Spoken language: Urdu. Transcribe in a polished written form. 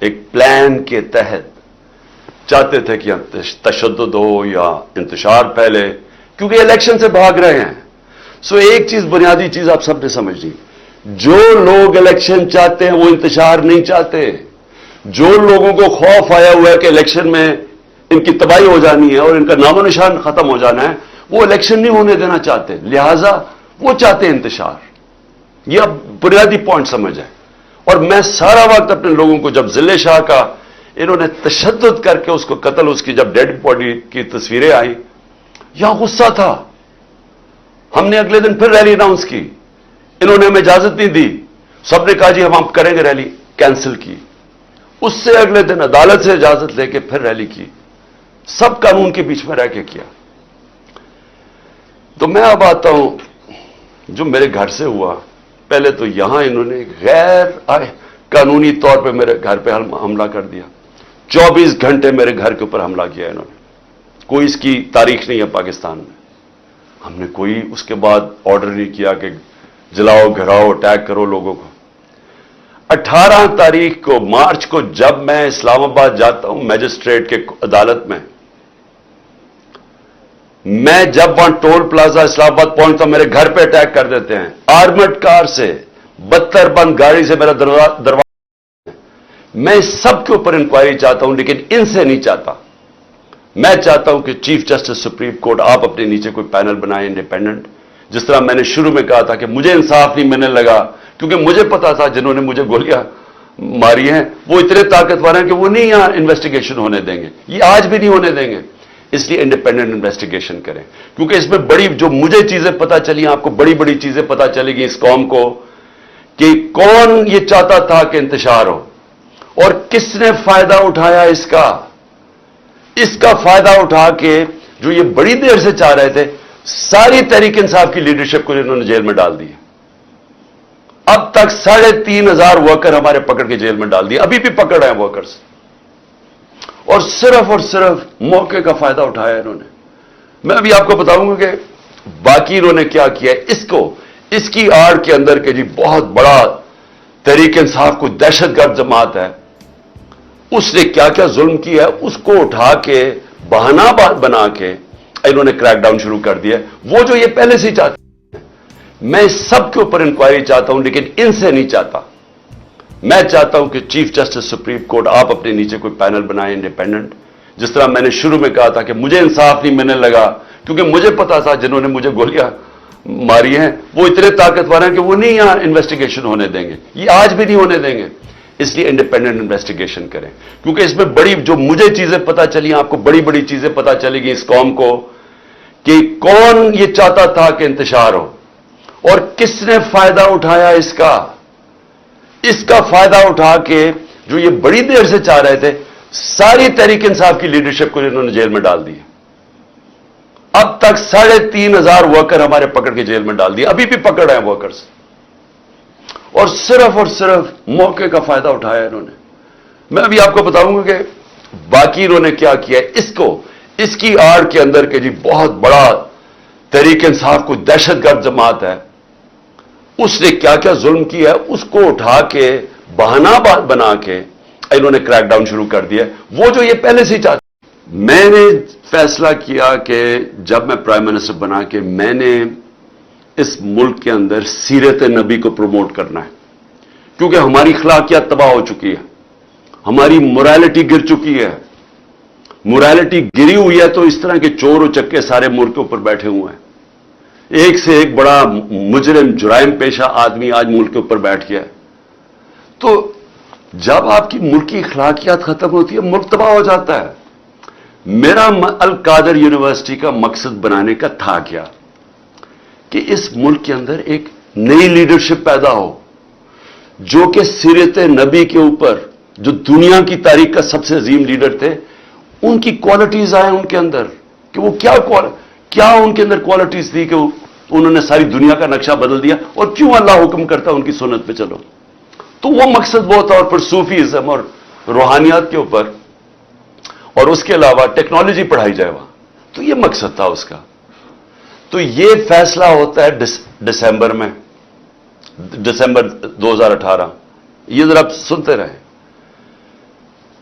ایک پلان کے تحت چاہتے تھے کہ تشدد ہو یا انتشار پھیلے، کیونکہ الیکشن سے بھاگ رہے ہیں. سو ایک چیز، بنیادی چیز آپ سب نے سمجھ لی، جو لوگ الیکشن چاہتے ہیں وہ انتشار نہیں چاہتے. جو لوگوں کو خوف آیا ہوا ہے کہ الیکشن میں ان کی تباہی ہو جانی ہے اور ان کا نام و نشان ختم ہو جانا ہے، وہ الیکشن نہیں ہونے دینا چاہتے، لہذا وہ چاہتے ہیں انتشار. یہ اب بنیادی پوائنٹ سمجھ ہے. اور میں سارا وقت اپنے لوگوں کو، جب ضلع شاہ کا انہوں نے تشدد کر کے اس کو قتل، اس کی جب ڈیڈ باڈی کی تصویریں آئی، یہاں غصہ تھا. ہم نے اگلے دن پھر ریلی اناؤنس کی، انہوں نے ہمیں اجازت نہیں دی، سب نے کہا جی ہم کریں گے ریلی، کینسل کی. اس سے اگلے دن عدالت سے اجازت لے کے پھر ریلی کی، سب قانون کے بیچ میں رہ کے کیا. تو میں اب آتا ہوں جو میرے گھر سے ہوا. پہلے تو یہاں انہوں نے غیر قانونی طور پہ میرے گھر پہ حملہ کر دیا. 24 گھنٹے میرے گھر کے اوپر حملہ کیا انہوں نے. کوئی اس کی تاریخ نہیں ہے پاکستان میں. ہم نے کوئی اس کے بعد آرڈر نہیں کیا کہ جلاؤ، گھراؤ، اٹیک کرو لوگوں کو. 18 تاریخ کو مارچ کو جب میں اسلام آباد جاتا ہوں میجسٹریٹ کے عدالت میں جب وہاں ٹول پلازا اسلام آباد پہنچتا ہوں، میرے گھر پہ اٹیک کر دیتے ہیں آرمڈ کار سے، 72 بند گاڑی سے میرا دروازہ. میں اس سب کے اوپر انکوائری چاہتا ہوں، لیکن ان سے نہیں چاہتا. میں چاہتا ہوں کہ چیف جسٹس سپریم کورٹ آپ اپنے نیچے کوئی پینل بنائیں انڈیپینڈنٹ. جس طرح میں نے شروع میں کہا تھا کہ مجھے انصاف نہیں ملنے لگا، کیونکہ مجھے پتا تھا جنہوں نے مجھے گولیاں ماری ہیں وہ اتنے طاقتور ہیں کہ وہ نہیں یہاں انویسٹیگیشن ہونے دیں گے، یہ آج بھی نہیں ہونے دیں گے. اس لیے انڈیپینڈنٹ انویسٹیگیشن کریں، کیونکہ اس میں بڑی جو مجھے چیزیں پتا چلی، آپ کو بڑی بڑی چیزیں پتا چلے گی اس قوم کو، کہ کون یہ چاہتا تھا کہ انتشار ہو اور کس نے فائدہ اٹھایا اس کا فائدہ اٹھا کے جو یہ بڑی دیر سے چاہ رہے تھے، ساری تحریک انصاف کی لیڈرشپ کو انہوں نے جیل میں ڈال دی. اب تک 3,500 ورکر ہمارے پکڑ کے جیل میں ڈال دیے، ابھی بھی پکڑ رہے ہیں ورکرز. اور صرف موقع کا فائدہ اٹھایا انہوں نے. میں ابھی آپ کو بتاؤں گا کہ باقی انہوں نے کیا کیا. اس کی آڑ کے اندر کہ جی بہت بڑا تحریک انصاف کو دہشت گرد جماعت ہے، اس نے کیا کیا ظلم کیا ہے، اس کو اٹھا کے بہانہ بنا کے انہوں نے کریک ڈاؤن شروع کر دیا. وہ جو یہ پہلے سے ہی چاہتے ہیں، میں اس سب کے اوپر انکوائری چاہتا ہوں، لیکن ان سے نہیں چاہتا. میں چاہتا ہوں کہ چیف جسٹس سپریم کورٹ آپ اپنے نیچے کوئی پینل بنائیں انڈیپینڈنٹ. جس طرح میں نے شروع میں کہا تھا کہ مجھے انصاف نہیں ملنے لگا، کیونکہ مجھے پتا تھا جنہوں نے مجھے گولیاں ماری ہیں وہ اتنے طاقتور ہیں کہ وہ نہیں یہاں انویسٹیگیشن ہونے دیں گے، یہ آج بھی نہیں ہونے دیں گے. اس لیے انڈیپینڈنٹ انویسٹیگیشن کریں، کیونکہ اس میں بڑی جو مجھے چیزیں پتا چلی، آپ کو بڑی بڑی چیزیں پتا چلے گی اس قوم کو، کہ کون یہ چاہتا تھا کہ انتشار ہو اور کس نے فائدہ اٹھایا اس کا فائدہ اٹھا کے جو یہ بڑی دیر سے چاہ رہے تھے، ساری تحریک انصاف کی لیڈرشپ کو انہوں نے جیل میں ڈال دی. اب تک 3,500 ورکر ہمارے پکڑ کے جیل میں ڈال دیے، ابھی بھی پکڑ رہے ہیں ورکرز. اور صرف موقع کا فائدہ اٹھایا انہوں نے. میں ابھی آپ کو بتاؤں گا کہ باقی انہوں نے کیا کیا. اس کی آڑ کے اندر کہ جی بہت بڑا تحریک انصاف کو دہشت گرد جماعت ہے، اس نے کیا کیا ظلم کیا ہے، اس کو اٹھا کے بہانہ بنا کے انہوں نے کریک ڈاؤن شروع کر دیا. وہ جو یہ پہلے سے ہی چاہتے. میں نے فیصلہ کیا کہ جب میں پرائم منسٹر بنا کے میں نے اس ملک کے اندر سیرت نبی کو پروموٹ کرنا ہے، کیونکہ ہماری اخلاقیات تباہ ہو چکی ہے، ہماری مورالٹی گر چکی ہے. مورالٹی گری ہوئی ہے تو اس طرح کے چور و چکے سارے ملک کے اوپر بیٹھے ہوئے ہیں. ایک سے ایک بڑا مجرم جرائم پیشہ آدمی آج ملک کے اوپر بیٹھ گیا ہے. تو جب آپ کی ملک کی اخلاقیات ختم ہوتی ہے، ملک تباہ ہو جاتا ہے. میرا القادر یونیورسٹی کا مقصد بنانے کا تھا کیا کہ اس ملک کے اندر ایک نئی لیڈرشپ پیدا ہو جو کہ سیرت نبی کے اوپر، جو دنیا کی تاریخ کا سب سے عظیم لیڈر تھے، ان کی کوالٹیز آئیں ان کے اندر، کہ وہ کیا ان کے اندر کوالٹیز تھی کہ انہوں نے ساری دنیا کا نقشہ بدل دیا، اور کیوں اللہ حکم کرتا ان کی سنت پہ چلو. تو وہ مقصد بہت تھا. اور پھر صوفیزم اور روحانیات کے اوپر، اور اس کے علاوہ ٹیکنالوجی پڑھائی جائے وہاں. تو یہ مقصد تھا اس کا. تو یہ فیصلہ ہوتا ہے دسمبر میں، دسمبر 2018. یہ ذرا آپ سنتے رہیں.